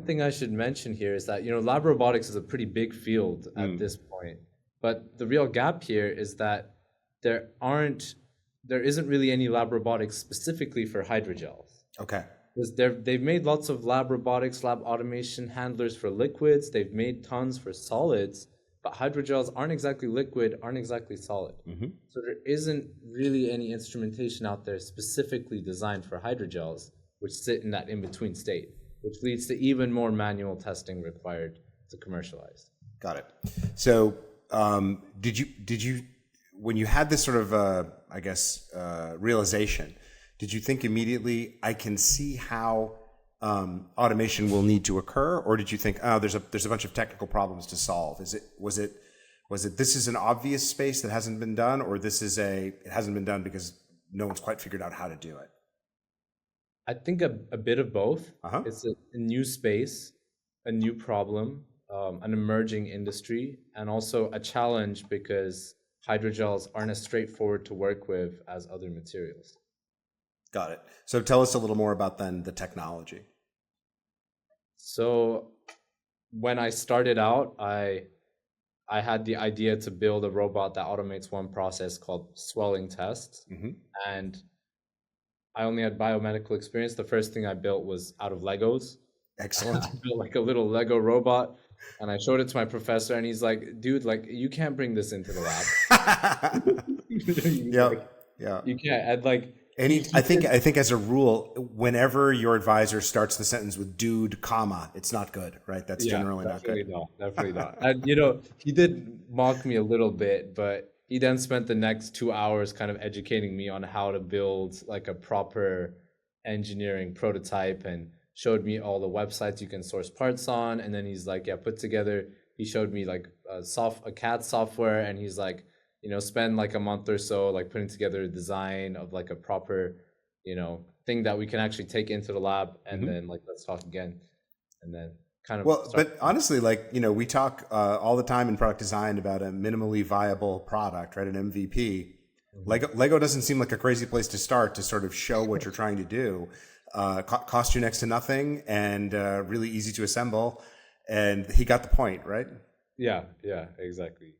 thing I should mention here is that, lab robotics is a pretty big field at this point. But the real gap here is that there isn't really any lab robotics specifically for hydrogels. Okay. Because they've made lots of lab robotics, lab automation handlers for liquids. They've made tons for solids, but hydrogels aren't exactly liquid, aren't exactly solid. So there isn't really any instrumentation out there specifically designed for hydrogels, which sit in that in-between state, which leads to even more manual testing required to commercialize. Got it. So did you, when you had this sort of, realization, did you think immediately, I can see how automation will need to occur? Or did you think, oh, there's a bunch of technical problems to solve? Was it this is an obvious space that hasn't been done, or it hasn't been done because no one's quite figured out how to do it? I think a bit of both. It's a new space, a new problem, an emerging industry, and also a challenge because hydrogels aren't as straightforward to work with as other materials. Got it. So tell us a little more about then the technology. So when I started out, I had the idea to build a robot that automates one process called swelling tests. And I only had biomedical experience. The first thing I built was out of Legos. Excellent. I built like a little Lego robot, and I showed it to my professor, and he's like, dude, like, you can't bring this into the lab. Yeah. You can't. And like, I think as a rule, whenever your advisor starts the sentence with "dude," comma, it's not good, right? That's generally not good. Definitely not. And he did mock me a little bit, but he then spent the next 2 hours kind of educating me on how to build like a proper engineering prototype, and showed me all the websites you can source parts on. And then he's like, he showed me like a CAD software, and he's like, spend like a month or so like putting together a design of like a proper, thing that we can actually take into the lab, and then like, let's talk again. And then kind of. Well, but honestly, like, we talk all the time in product design about a minimally viable product, right? An MVP. Lego doesn't seem like a crazy place to start to sort of show what you're trying to do. Cost you next to nothing, and really easy to assemble. And he got the point, right? Yeah, exactly.